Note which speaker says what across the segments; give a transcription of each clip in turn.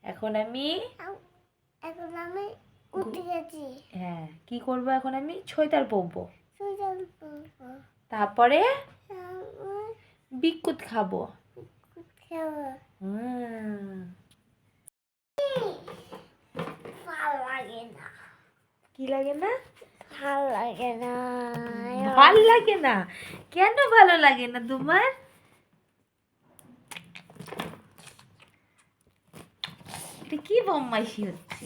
Speaker 1: এখন আমি
Speaker 2: উঠে গেছি।
Speaker 1: হ্যাঁ, কি করব এখন আমি সোয়েটার পরবো।
Speaker 2: সোয়েটার পরবো।
Speaker 1: তারপরে
Speaker 2: তারপর
Speaker 1: বিস্কুট খাবো।
Speaker 2: বিস্কুট খাবো। ভালো লাগে না।
Speaker 1: কি লাগে না?
Speaker 2: ভালো লাগে না।
Speaker 1: ভাল লাগে না? কেন ভালো লাগে না তোমার? এটা কি বদমাইশি হচ্ছে?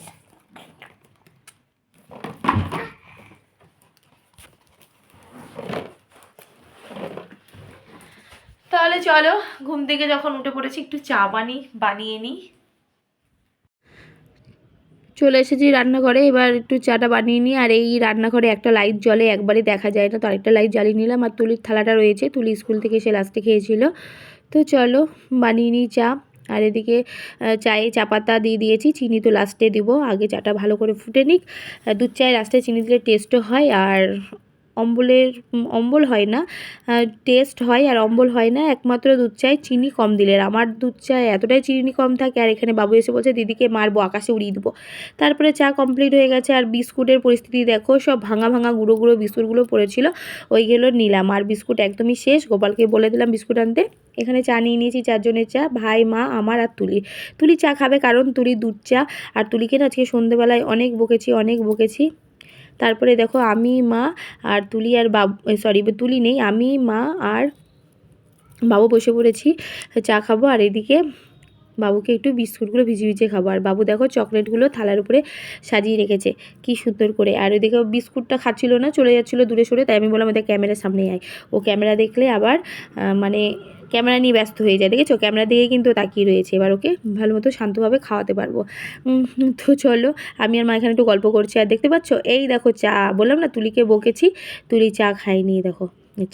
Speaker 1: তাহলে চলো, ঘুম থেকে যখন উঠে পড়েছি একটু চা বানিয়ে নিই। চলে এসেছি রান্নাঘরে, এবার একটু চাটা বানিয়ে নিই। আর এই রান্নাঘরে একটা লাইট জ্বলে, একবারই দেখা যায় না, তো আরেকটা লাইট জ্বালিয়ে নিলাম। আর তুলির থালাটা রয়েছে, তুলি স্কুল থেকে এসে লাস্টে খেয়েছিল। তো চলো বানিয়ে নিই চা। আর এদিকে চায়ে চা পাতা দিয়ে দিয়েছি, চিনি তো লাস্টে দিব, আগে চাটা ভালো করে ফুটে নিক। দুধ চায়ে লাস্টে চিনি দিলে টেস্টও হয়, আর অম্বল হয় না, টেস্ট হয় আর অম্বল হয় না। একমাত্র দুধ চায় চিনি কম দিলে। আমার দুধ চায় এতটাই চিনি কম থাকে, আর এখানে বাবু এসে বলছে দিদিকে মারবো, আকাশে উড়িয়ে দেবো। তারপরে চা কমপ্লিট হয়ে গেছে। আর বিস্কুটের পরিস্থিতি দেখো, সব ভাঙা ভাঙা গুঁড়ো গুঁড়ো বিস্কুটগুলো পড়েছিল, ওইগুলো নিলাম। আর বিস্কুট একদমই শেষ, গোপালকে বলে দিলাম বিস্কুট আনতে। এখানে চা নিয়ে নিয়েছি, 4 জনের চা, ভাই, মা, আমার আর তুলি চা খাবে, কারণ তুলি দুধ চা। আর তুলিকে না আজকে সন্ধ্যেবেলায় অনেক বকেছি। তারপরে দেখো আমি, মা আর তুলি আর বাবু, সরি তুলি নেই, আমি, মা আর বাবু বসে পড়েছি চা খাবো। আর এদিকে বাবুকে একটু বিস্কুটগুলো ভিজিয়ে খাবো। আর বাবু দেখো চকলেটগুলো থালার উপরে সাজিয়ে রেখেছে কি সুন্দর করে। আর ওইদিকে বিস্কুটটা খাচ্ছিল না, চলে যাচ্ছিলো দূরে সরে, তাই আমি বললাম ওদের ক্যামেরার সামনে আয়। ও ক্যামেরা দেখলে আবার মানে ক্যামেরা নিয়ে ব্যস্ত হয়ে যায়, দেখেছো, ক্যামেরা দিকে কিন্তু তাকিয়ে রয়েছে। এবার ওকে ভালো মতো শান্তভাবে খাওয়াতে পারবো। তো চলো, আমি আর মা এখানে একটু গল্প করছি। আর দেখতে পাচ্ছ, এই দেখো চা, বললাম না তুলিকে বকেছি, তুলি চা খায়নি, দেখো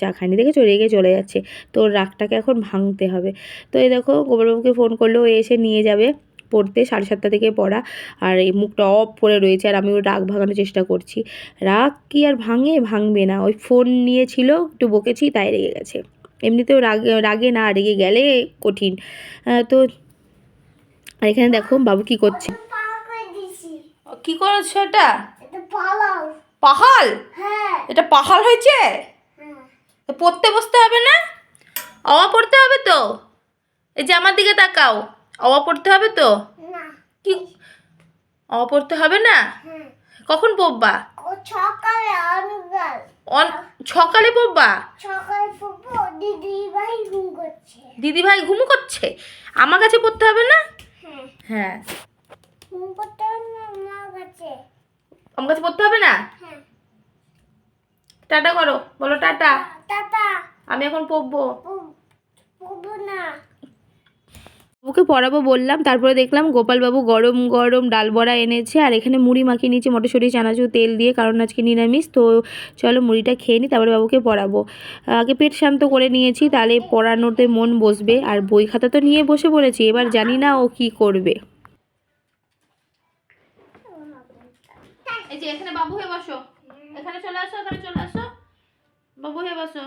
Speaker 1: চা খায়নি, দেখেছো, রেগে চলে যাচ্ছে। তো রাগটাকে এখন ভাঙতে হবে। তো এই দেখো গোপালবাবুকে ফোন করলো, ও এসে নিয়ে যাবে পড়তে, 7:30 থেকে পড়া। আর এই মুখটা অফ করে রয়েছে, আর আমি ওর রাগ ভাঙানোর চেষ্টা করছি। রাগ কি আর ভাঙবে না, ওই ফোন নিয়েছিল, একটু বকেছি তাই রেগে গেছে। এমনিতেও রাগে না, রেগে গেলে কঠিন। তো আর এখানে দেখো বাবু কি করছে। কি করেছো এটা? পাহাল?
Speaker 2: হ্যাঁ।
Speaker 1: এটা পাহাল হয়েছে? পড়তে বসতে হবে না? অওয়া পড়তে হবে তো? এই যে আমার দিকে তাকাও, অওয়া পড়তে হবে তো?
Speaker 2: না।
Speaker 1: কি অওয়া পড়তে হবে না? কখন পড়বা?
Speaker 2: সকালে
Speaker 1: সকালে পড়বা?
Speaker 2: সকালে পড়বো।
Speaker 1: দিদি ভাই ঘুম করছে, আমার কাছে পড়তে হবে না?
Speaker 2: হ্যাঁ।
Speaker 1: হ্যাঁ,
Speaker 2: ঘুম করতে হবে না আমার কাছে।
Speaker 1: আমার কাছে পড়তে হবে না?
Speaker 2: হ্যাঁ।
Speaker 1: টাটা করো, বলো টাটা।
Speaker 2: টাটা।
Speaker 1: আমি এখন পড়বো।
Speaker 2: পড়বো না।
Speaker 1: বাবুকে পড়াবো বললাম, তারপরে দেখলাম গোপালবাবু গরম গরম ডাল বড়া এনেছে, আর এখানে মুড়ি মাখিয়ে নিয়েছে মটরশুঁটি চানাচুর তেল দিয়ে, কারণ আজকে নিরামিষ। তো চলো মুড়িটা খেয়ে নিই, তারপরে বাবুকে পড়াবো। আগে পেট শান্ত করে নিয়েছি, তাহলে পড়ানোতে মন বসবে। আর বই খাতা তো নিয়ে বসে পড়েছি, এবার জানি না ও কি করবে। এই যে এখানে বাবু হয়ে বসো, এখানে চলে আসো, এখানে চলে আসো, বাবু হয়ে বসো।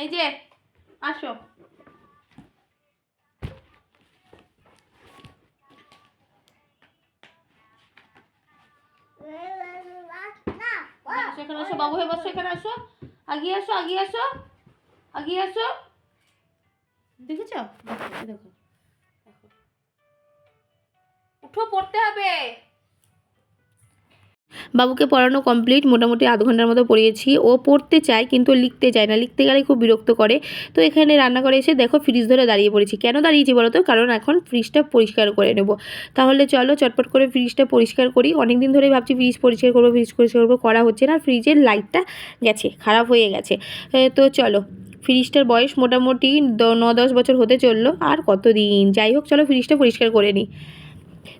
Speaker 1: এই যে আসো, এখানে আসো, বাবু হয়ে বসো, এখানে আসো, আগিয়ে আসো, আগিয়ে আসো, আগিয়ে আসো। দেখেছো, দেখো, উঠো, পড়তে হবে। বাবুকে পড়ানো কমপ্লিট, মোটামুটি আধ ঘন্টার মতো পড়িয়েছি। ও পড়তে চায় কিন্তু লিখতে চায় না, লিখতে গেলে খুব বিরক্ত করে। তো এখানে রান্নাঘরে এসে দেখো ফ্রিজ ধরে দাঁড়িয়ে পড়েছি। কেন দাঁড়িয়েছি বলো তো? কারণ এখন ফ্রিজটা পরিষ্কার করে নেব। তাহলে চলো চটপট করে ফ্রিজটা পরিষ্কার করি। অনেক দিন ধরেই ভাবছি ফ্রিজ পরিষ্কার করবো, করা হচ্ছে না। ফ্রিজের লাইটটা গেছে, খারাপ হয়ে গেছে। তো চলো, ফ্রিজটার বয়স মোটামুটি 9-10 বছর হতে চললো, আর কত দিন, যাই হোক চলো ফ্রিজটা পরিষ্কার করে নিই।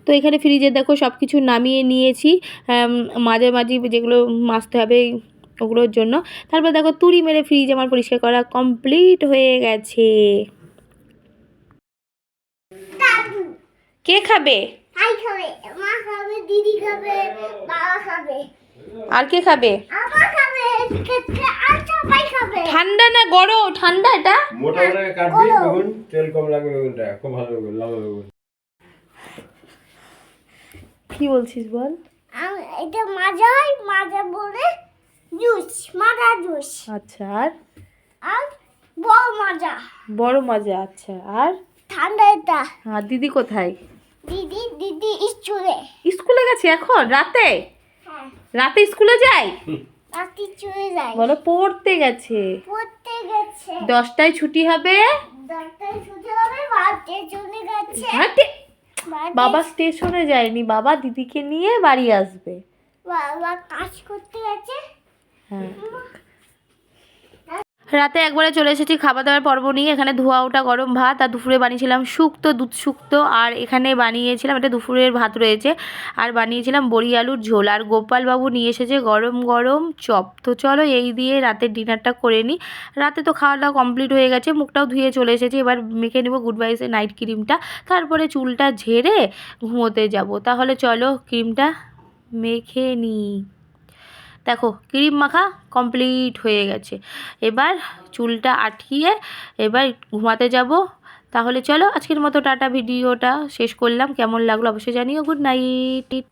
Speaker 1: তো এখানে ফ্রিজে দেখো সব কিছু নামিয়ে নিয়েছি, মাঝে মাঝে যেগুলো মাজতে হবে ওগুলোর জন্য। তারপর দেখো তুড়ি মেরে ফ্রিজ আমার পরিষ্কার করা কমপ্লিট হয়ে গেছে।
Speaker 2: দাদু
Speaker 1: কে খাবে?
Speaker 2: আই খাবে, মা খাবে, দিদি খাবে, বাবা খাবে,
Speaker 1: আর কে খাবে?
Speaker 2: আপা খাবে, আর সবাই খাবে।
Speaker 1: ঠান্ডা না গরম? ঠান্ডা এটা।
Speaker 3: মোটা করে কাটবি বেগুন, তেল কম লাগবে বেগুনটা, খুব ভালো বেগুন, লম্বা বেগুন।
Speaker 1: কি বলছিস বল?
Speaker 2: এটা মাজা বলে জুস, মাজা জুস।
Speaker 1: আচ্ছা, আর
Speaker 2: আর বড় মাজা,
Speaker 1: বড় মজা। আচ্ছা, আর
Speaker 2: ঠান্ডা এটা।
Speaker 1: আর দিদি কোথায়?
Speaker 2: দিদি স্কুলে।
Speaker 1: স্কুলে গেছে এখন রাতে?
Speaker 2: হ্যাঁ,
Speaker 1: রাতে স্কুলে যায়?
Speaker 2: রাতে চলে যায়।
Speaker 1: বলো পড়তে গেছে।
Speaker 2: পড়তে গেছে।
Speaker 1: 10টায় ছুটি হবে।
Speaker 2: 10টায় ছুটি হবে, বাড়িতে চলে গেছে।
Speaker 1: হাঁটে।
Speaker 2: বাড়িতে-
Speaker 1: বাবা স্টেশনে যায়নি, বাবা দিদিকে নিয়ে বাড়ি আসবে।
Speaker 2: বাবা কাজ করতে গেছে।
Speaker 1: হ্যাঁ, রাতে একবারে চলে এসেছি খাওয়া দাওয়ার পর্ব নিয়ে। এখানে ধোয়া ওটা গরম ভাত, আর দুপুরে বানিয়েছিলাম শুক্তো, দুধ শুক্তো। আর এখানে বানিয়েছিলাম, এটা দুপুরের ভাত রয়েছে, আর বানিয়েছিলাম বড়ি আলুর ঝোল। আর গোপালবাবু নিয়ে এসেছে গরম গরম চপ। তো চলো এই দিয়ে রাতের ডিনারটা করে নিই। রাতে তো খাওয়া দাওয়া কমপ্লিট হয়ে গেছে, মুখটাও ধুয়ে চলে এসেছি। এবার মেখে নেবো গুড ভাইসের নাইট ক্রিমটা, তারপরে চুলটা ঝেড়ে ঘুমোতে যাব। তাহলে চলো ক্রিমটা মেখে নিই। দেখো ক্রিম মাখা কমপ্লিট হয়ে গেছে। এবার চুলটা আটকিয়ে এবার ঘুমাতে যাব। তাহলে চলো আজকের মতো টাটা, ভিডিওটা শেষ করলাম। কেমন লাগলো অবশ্যই জানিও। Good night.